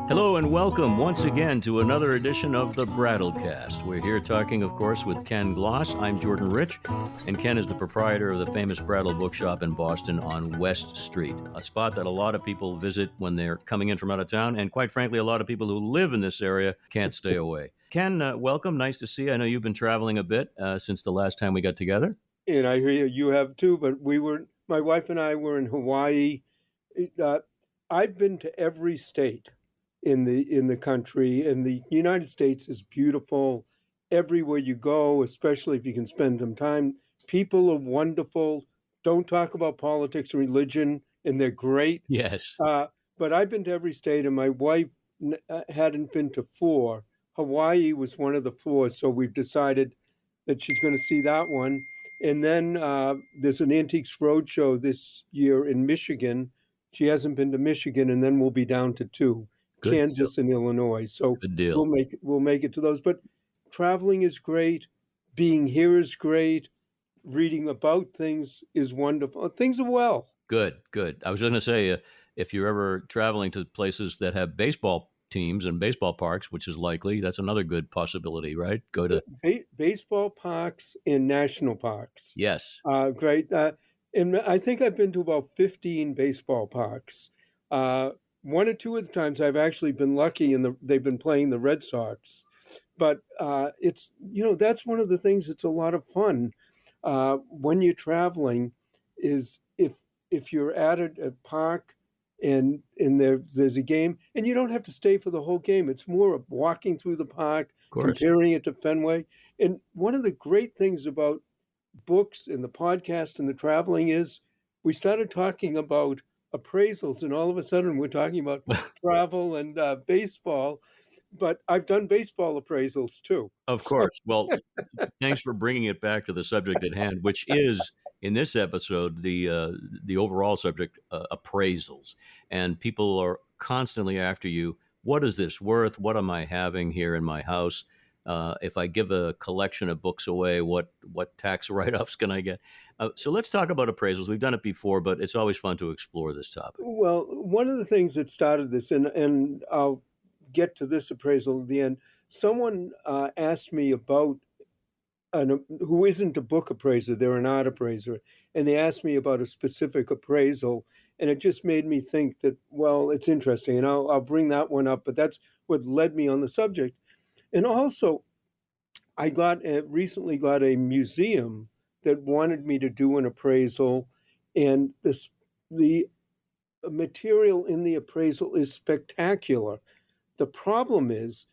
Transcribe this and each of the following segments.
Hello and welcome once again to another edition of the Brattlecast. We're here talking, of course, with Ken Gloss. I'm Jordan Rich, and Ken is the proprietor of the famous Brattle bookshop in Boston on West Street, a spot that a lot of people visit when they're coming in from out of town, and quite frankly, a lot of people who live in this area can't stay away. Ken, welcome. Nice to see you. I know you've been traveling a bit since the last time we got together. And I hear you have too, but my wife and I were in Hawaii. I've been to every state in the country, and the United States is beautiful everywhere you go, especially if you can spend some time. People are wonderful. Don't talk about politics and religion, and they're great. Yes. But I've been to every state, and my wife hadn't been to four. Hawaii was one of the four, so we've decided that she's going to see that one. And then there's an Antiques Roadshow this year in Michigan. She hasn't been to Michigan, and then we'll be down to two, Good Kansas deal. and Illinois. So Good deal. we'll make it to those. But traveling is great. Being here is great. Reading about things is wonderful. Things are well. Good. I was going to say, if you're ever traveling to places that have baseball teams and baseball parks, which is likely, that's another good possibility, right? Go to Baseball parks and national parks. yes. Great. And I think I've been to about 15 baseball parks. One or two of the times I've actually been lucky, and they've been playing the Red Sox. But it's that's one of the things that's a lot of fun when you're traveling, is if you're at a park and there's a game, and you don't have to stay for the whole game. It's more of walking through the park, Of course. comparing it to Fenway. And one of the great things about books and the podcast and the traveling is we started talking about appraisals, and all of a sudden we're talking about travel and baseball. But I've done baseball appraisals too. Of course. Well, thanks for bringing it back to the subject at hand, which is in this episode the overall subject, appraisals. And people are constantly after you. What is this worth? What am I having here in my house? If I give a collection of books away, what tax write-offs can I get? So let's talk about appraisals. We've done it before, but it's always fun to explore this topic. Well, one of the things that started this, and I'll get to this appraisal at the end. Someone asked me about who isn't a book appraiser, they're an art appraiser, and they asked me about a specific appraisal, and it just made me think that, well, it's interesting, and I'll bring that one up, but that's what led me on the subject. And also, I recently got a museum that wanted me to do an appraisal, and the material in the appraisal is spectacular. The problem is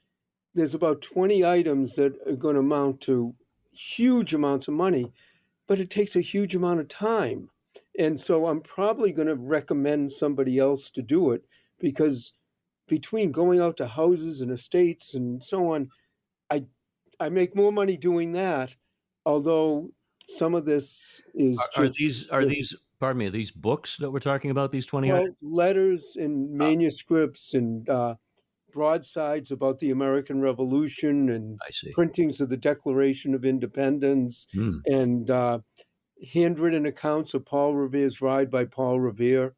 there's about 20 items that are going to amount to huge amounts of money, but it takes a huge amount of time. And so I'm probably going to recommend somebody else to do it, because between going out to houses and estates and so on, I make more money doing that, although some of this is Are these pardon me, are these books that we're talking about, these 20 items? letters and manuscripts and broadsides about the American Revolution, and I see. printings of the Declaration of Independence, Hmm. and handwritten accounts of Paul Revere's ride by Paul Revere.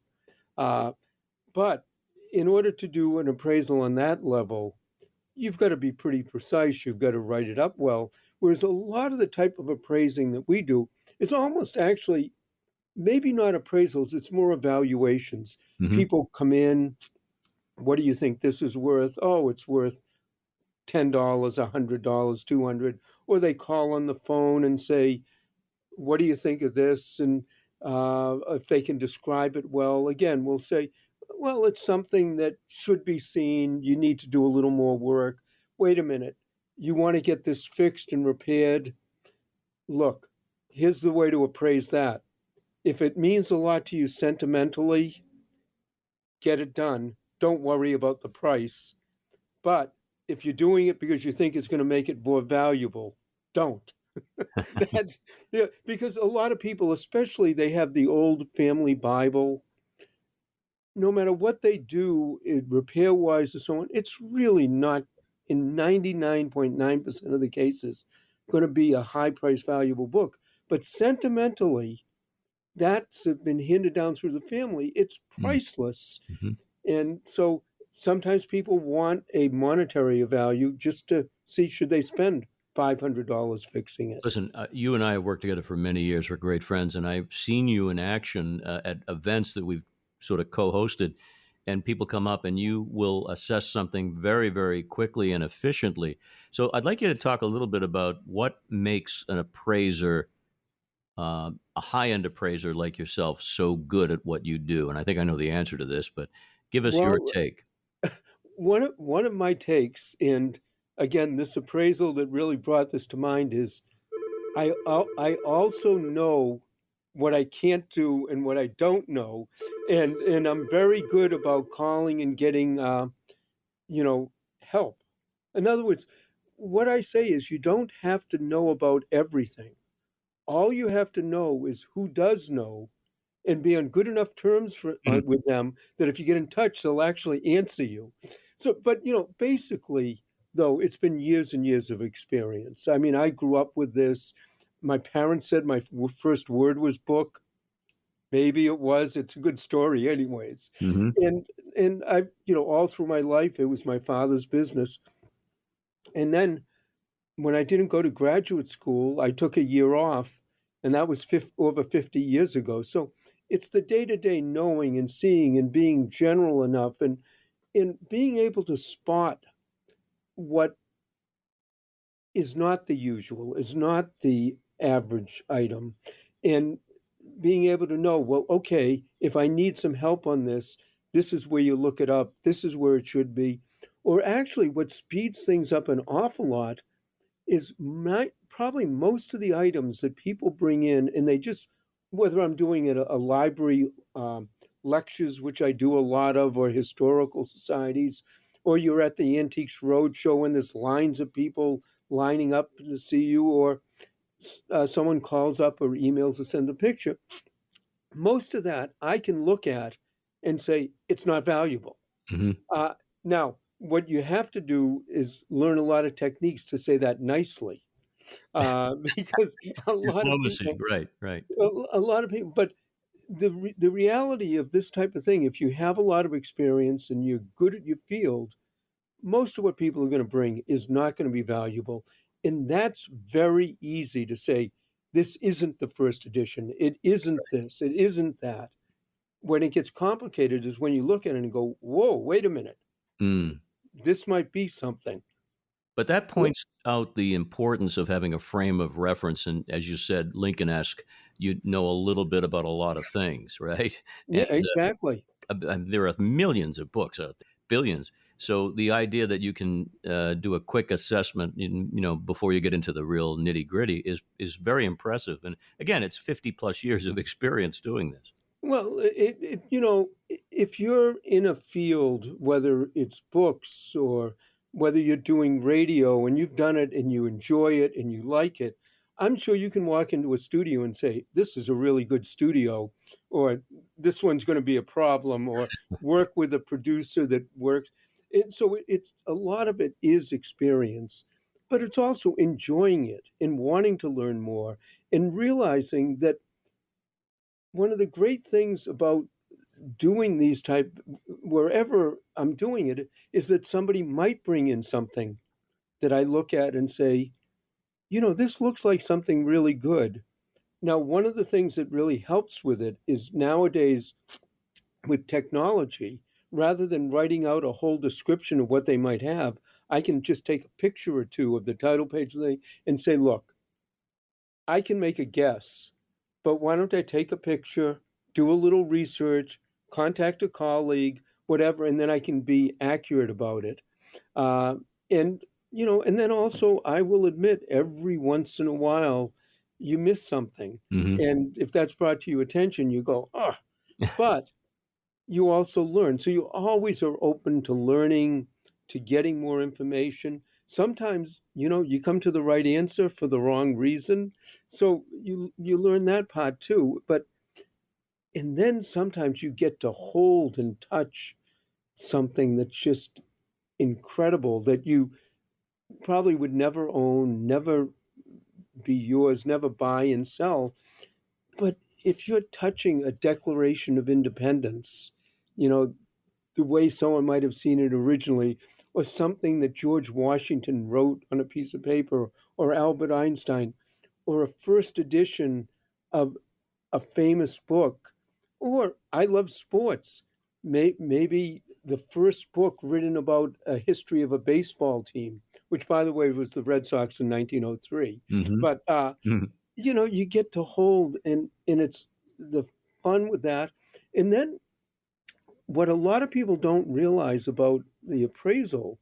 But in order to do an appraisal on that level, you've got to be pretty precise. You've got to write it up well. Whereas a lot of the type of appraising that we do is almost actually maybe not appraisals, it's more evaluations. Mhm. People come in, what do you think this is worth? Oh, it's worth $10, $100, $200. Or they call on the phone and say, what do you think of this? And if they can describe it well, again, we'll say, well, it's something that should be seen. You need to do a little more work. Wait a minute. You want to get this fixed and repaired? Look, here's the way to appraise that. If it means a lot to you sentimentally, get it done. Don't worry about the price. But if you're doing it because you think it's going to make it more valuable, don't. That's because a lot of people, especially, they have the old family Bible. No matter what they do, repair wise and so on, it's really not, in 99.9% of the cases, going to be a high price valuable book. But sentimentally, that's been handed down through the family. It's priceless. Mhm. And so sometimes people want a monetary value just to see should they spend $500 fixing it. Listen, you and I have worked together for many years. We're great friends, and I've seen you in action at events that we've sort of co-hosted. And people come up, and you will assess something very, very quickly and efficiently. So, I'd like you to talk a little bit about what makes an appraiser, a high-end appraiser like yourself, so good at what you do. And I think I know the answer to this, but give us your Well, take. one of my takes, and again, this appraisal that really brought this to mind is I also know what I can't do and what I don't know, and I'm very good about calling and getting you know help. In other words, what I say is you don't have to know about everything. All you have to know is who does know and be on good enough terms Mhm. with them that if you get in touch, they'll actually answer you. So, but basically, though, it's been years and years of experience. I mean, I grew up with this. My parents said my first word was book. Maybe it was. It's a good story, anyways. Hmm. And and I, all through my life, it was my father's business. And then when I didn't go to graduate school, I took a year off, and that was over 50 years ago. So it's the day to day knowing and seeing and being general enough and in being able to spot what is not the usual, is not the average item, and being able to know, well, okay, if I need some help on this, this is where you look it up, this is where it should be. Or actually, what speeds things up an awful lot is probably most of the items that people bring in, and they just, whether I'm doing it a library lectures, which I do a lot of, or historical societies, or you're at the Antiques Roadshow and there's lines of people lining up to see you, or someone calls up or emails to send a picture. Most of that I can look at and say it's not valuable. Hmm. Uh, Now, what you have to do is learn a lot of techniques to say that nicely, because a lot of Diplomacy, people, right, right. a lot of people, but the reality of this type of thing, if you have a lot of experience and you're good at your field, most of what people are going to bring is not going to be valuable, and that's very easy to say. This isn't the first edition. It isn't this. It isn't that. When it gets complicated is when you look at it and go, "Whoa, wait a minute. Mm. This might be something." But that Yeah, points out the importance of having a frame of reference, and as you said, Lincoln-esque, you know a little bit about a lot of things, right? And yeah, exactly. there are millions of books out there, billions. So the idea that you can do a quick assessment, before you get into the real nitty-gritty is very impressive. And again, it's 50 plus years of experience doing this. Well, if you're in a field, whether it's books or whether you're doing radio and you've done it and you enjoy it and you like it, I'm sure you can walk into a studio and say, this is a really good studio, or this one's going to be a problem, or work with a producer that works. It's a lot of it is experience, but it's also enjoying it and wanting to learn more and realizing that one of the great things about doing these type wherever I'm doing it is that somebody might bring in something that I look at and say, this looks like something really good. Now, one of the things that really helps with it is nowadays with technology, rather than writing out a whole description of what they might have, I can just take a picture or two of the title page thing and say, look, I can make a guess, but why don't I take a picture, do a little research, contact a colleague, whatever, and then I can be accurate about it. Uh, and and then also I will admit every once in a while you miss something, Hmm. and if that's brought to your attention, you go, oh, but you also learn. So you always are open to learning, to getting more information. Sometimes, you come to the right answer for the wrong reason. So you learn that part too. But and then sometimes you get to hold and touch something that's just incredible that you probably would never own, never be yours, never buy and sell. But if you're touching a Declaration of Independence, you know, the way someone might have seen it originally, or something that George Washington wrote on a piece of paper, or Albert Einstein, or a first edition of a famous book, or I love sports. Maybe the first book written about a history of a baseball team, which, by the way, was the Red Sox in 1903. Hmm. But you get to hold, and it's the fun with that. And then what a lot of people don't realize about the appraisal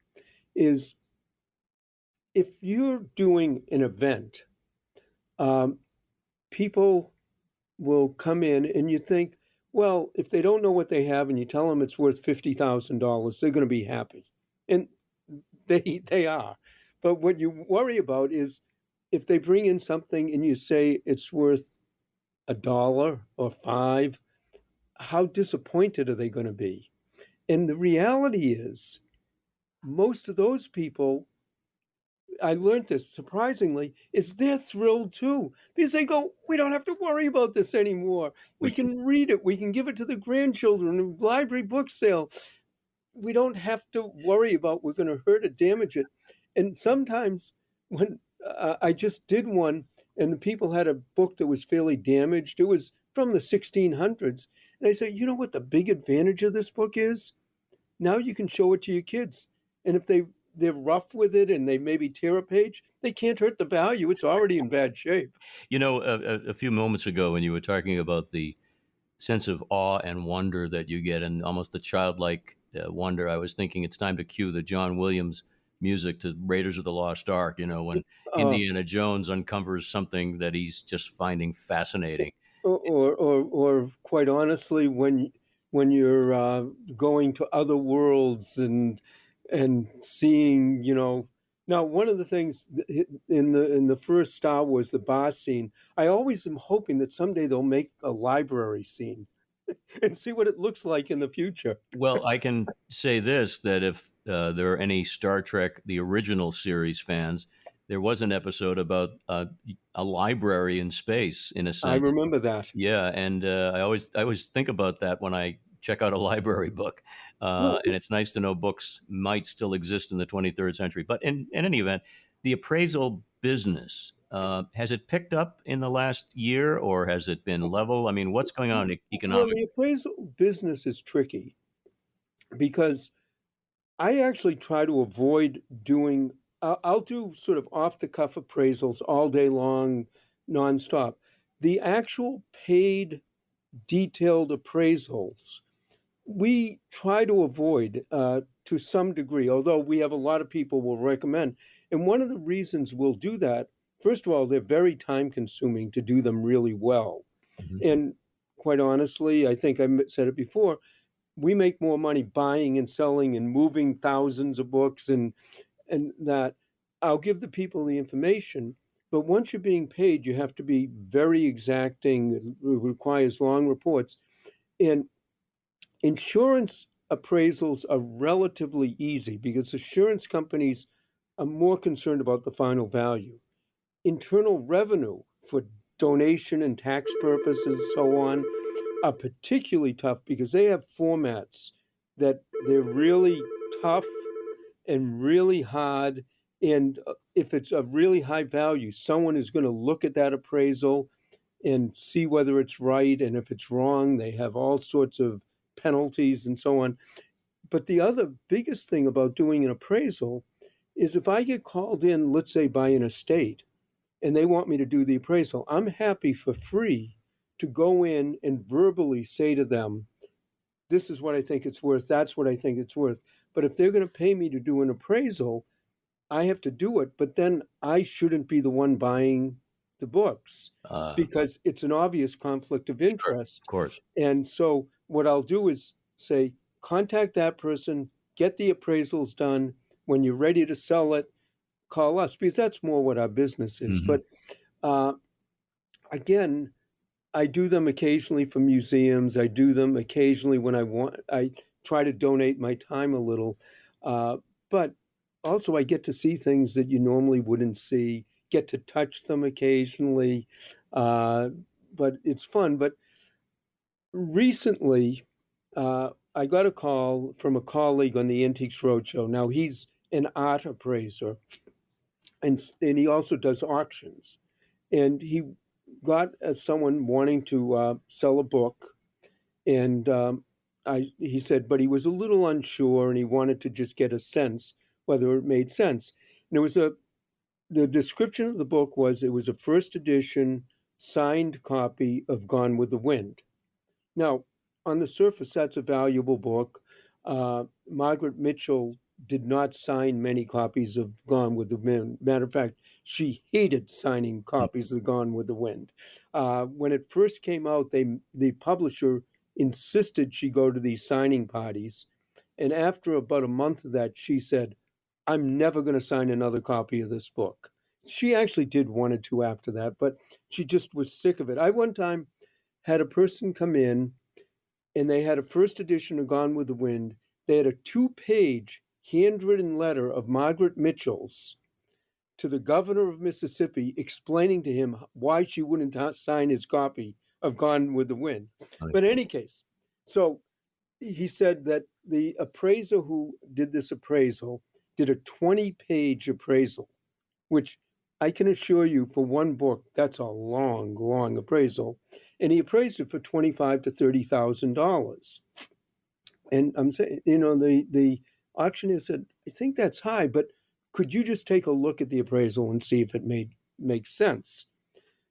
is if you're doing an event, um, people will come in and you think, well, if they don't know what they have and you tell them it's worth $50,000, they're going to be happy. And they are. But what you worry about is if they bring in something and you say it's worth a dollar or five, how disappointed are they going to be? And the reality is, most of those people, I learned this surprisingly, is they're thrilled too because they go, we don't have to worry about this anymore. We Which can read it. We can give it to the grandchildren, library book sale. We don't have to worry about we're going to hurt or damage it. And sometimes when I just did one and the people had a book that was fairly damaged, it was from the 1600s. And I said, you know what the big advantage of this book is? Now you can show it to your kids. And if they're rough with it and they maybe tear a page, they can't hurt the value. It's already in bad shape. a few moments ago when you were talking about the sense of awe and wonder that you get, and almost the childlike wonder, I was thinking it's time to cue the John Williams music to Raiders of the Lost Ark. When Uh, Indiana Jones uncovers something that he's just finding fascinating. or quite honestly, when you're going to other worlds and seeing, now one of the things in the first Star Wars, the boss scene, I always am hoping that someday they'll make a library scene and see what it looks like in the future. Well, I can say this, that if there are any Star Trek, the original series fans, there was an episode about a library in space, in a I sense. remember that. Yeah, and I always think about that when I check out a library book, Well, and it's nice to know books might still exist in the 23rd century. But in any event, the appraisal business, has it picked up in the last year, or has it been level? I mean, what's going on well, economically? the appraisal business is tricky because I actually try to avoid doing. I'll do sort of off the cuff appraisals all day long, nonstop. The actual paid, detailed appraisals we try to avoid to some degree, although we have a lot of people will recommend. And one of the reasons we'll do that, first of all, they're very time consuming to do them really well. Mhm. And quite honestly, I think I said it before, we make more money buying and selling and moving thousands of books and that I'll give the people the information. But once you're being paid, you have to be very exacting. It requires long reports. And insurance appraisals are relatively easy because insurance companies are more concerned about the final value. Internal revenue for donation and tax purposes, so on, are particularly tough because they have formats that they're really tough and really hard. And if it's a really high value, someone is going to look at that appraisal and see whether it's right. And if it's wrong, they have all sorts of penalties and so on. But the other biggest thing about doing an appraisal is if I get called in, let's say by an estate, and they want me to do the appraisal, I'm happy for free to go in and verbally say to them, this is what I think it's worth, that's what I think it's worth. But if they're going to pay me to do an appraisal, I have to do it, but then I shouldn't be the one buying the books Uh, because it's an obvious conflict of sure, of interest. course. And so what I'll do is say, contact that person, get the appraisals done. When you're ready to sell it, call us because that's more what our business is. Hmm. But uh, again, I do them occasionally for museums. I do them occasionally when I want. I try to donate my time a little, but also I get to see things that you normally wouldn't see. Get to touch them occasionally, uh, but it's fun. But recently, I got a call from a colleague on the Antiques Roadshow. Now he's an art appraiser, and he also does auctions. And he got someone wanting to sell a book, and he said, but he was a little unsure, and he wanted to just get a sense whether it made sense. And it was the description of the book was it was a first edition signed copy of Gone with the Wind. Now, on the surface, that's a valuable book. Margaret Mitchell did not sign many copies of Gone with the Wind. Matter of fact, she hated signing copies of Gone with the Wind. When it first came out, the publisher insisted she go to these signing parties. And after about a month of that, she said, I'm never going to sign another copy of this book. She actually did one or two after that, but she just was sick of it. I one time had a person come in and they had a first edition of Gone with the Wind. They had a 2-page handwritten letter of Margaret Mitchell's to the governor of Mississippi explaining to him why she wouldn't sign his copy of Gone with the Wind. But in any case, so he said that the appraiser who did this appraisal did a 20-page appraisal, which I can assure you for one book, that's a long, long appraisal. And he appraised it for $25,000 to $30,000. And I'm saying, the auctioneer said, I think that's high, but could you just take a look at the appraisal and see if it makes sense?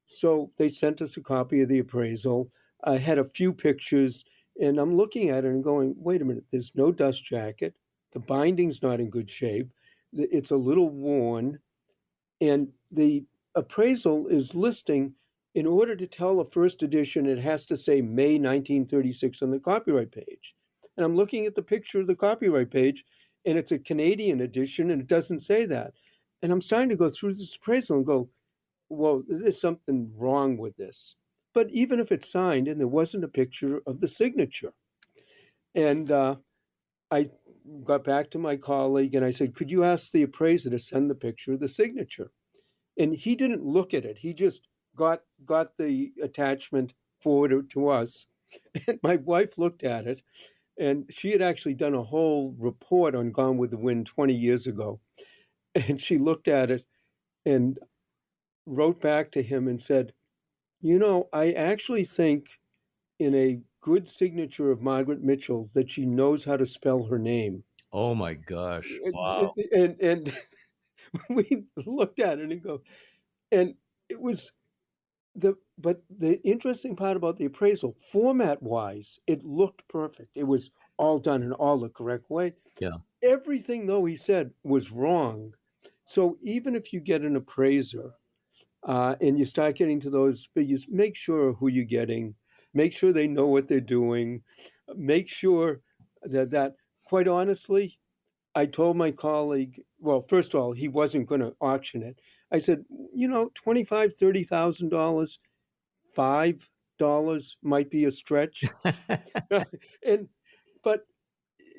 So they sent us a copy of the appraisal. I had a few pictures, and I'm looking at it and going, wait a minute, there's no dust jacket. The binding's not in good shape. It's a little worn. And the appraisal is listing, in order to tell a first edition, it has to say May 1936 on the copyright page. And I'm looking at the picture of the copyright page, and it's a Canadian edition, and it doesn't say that. And I'm starting to go through this appraisal and go, well, there's something wrong with this. But even if it's signed and there wasn't a picture of the signature, and I got back to my colleague and I said, could you ask the appraiser to send the picture of the signature? And he didn't look at it. He just got the attachment forwarded to us. And my wife looked at it, and she had actually done a whole report on Gone with the Wind 20 years ago. And she looked at it and wrote back to him and said, I actually think in a good signature of Margaret Mitchell that she knows how to spell her name. Oh my gosh! Wow. And we looked at it and go, and it was but the interesting part about the appraisal, format wise, it looked perfect. It was all done in all the correct way. Yeah. Everything, though, he said was wrong. So even if you get an appraiser and you start getting to those figures, make sure who you're getting, make sure they know what they're doing, make sure that quite honestly, I told my colleague, well, first of all, he wasn't going to auction it. I said, $25,000, $30,000, $5 might be a stretch. and but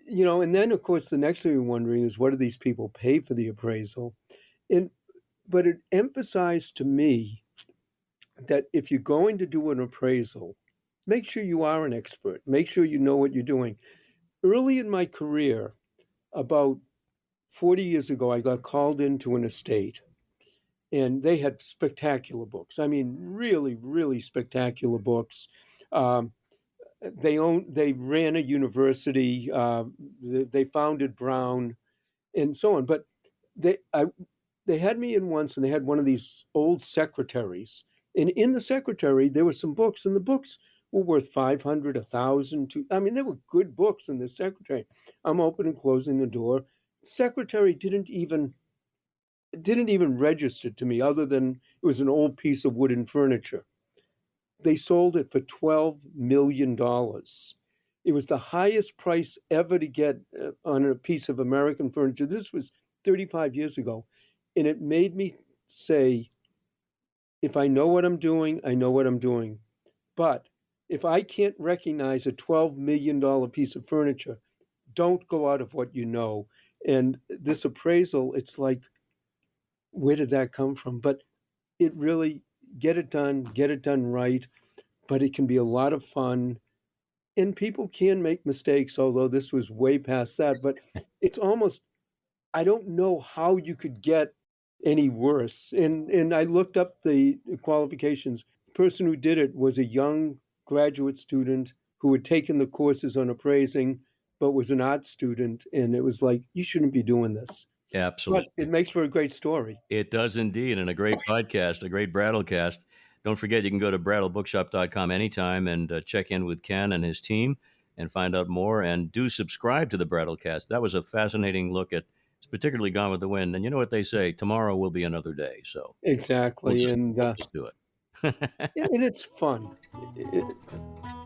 and then of course the next thing you're wondering is what do these people pay for the appraisal? And but it emphasized to me that if you're going to do an appraisal, make sure you are an expert. Make sure you know what you're doing. Early in my career, about 40 years ago, I got called into an estate and they had spectacular books. I mean, really, really spectacular books. Um, they ran a university. They founded Brown, and so on. But they I, they had me in once, and they had one of these old secretaries. And in the secretary, there were some books, and the books were worth 500, 1,000. I mean, they were good books in the secretary. I'm opening and closing the door. Secretary didn't even register to me, other than it was an old piece of wooden furniture. They sold it for $12 million. It was the highest price ever to get on a piece of American furniture. This was 35 years ago. And it made me say, if I know what I'm doing, I know what I'm doing. But if I can't recognize a $12 million piece of furniture, don't go out of what you know. And this appraisal, it's like, where did that come from? But it really, get it done right. But it can be a lot of fun. and people can make mistakes, although this was way past that, but it's almost, I don't know how you could get any worse. And I looked up the qualifications. The person who did it was a young graduate student who had taken the courses on appraising, but was an art student. And it was like, you shouldn't be doing this. But it Absolutely. makes for a great story. It does indeed, and a great podcast, a great Brattlecast. Don't forget, you can go to brattlebookshop.com anytime and check in with Ken and his team and find out more. And do subscribe to the Brattlecast. That was a fascinating look at, it's particularly Gone with the Wind. And you know what they say, tomorrow will be another day. So we'll Exactly. just And, we'll just do it. and it's fun.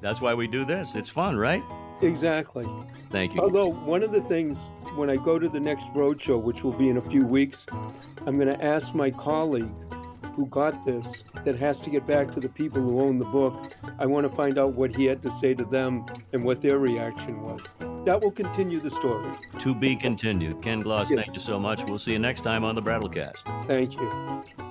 That's why we do this. It's fun, right? Exactly. Thank you. Although, one of the things when I go to the next roadshow, which will be in a few weeks, I'm going to ask my colleague who got this, that has to get back to the people who own the book. I want to find out what he had to say to them and what their reaction was. That will continue the story. To be continued. Ken Gloss, Yes. thank you so much. We'll see you next time on the Brattlecast. Thank you.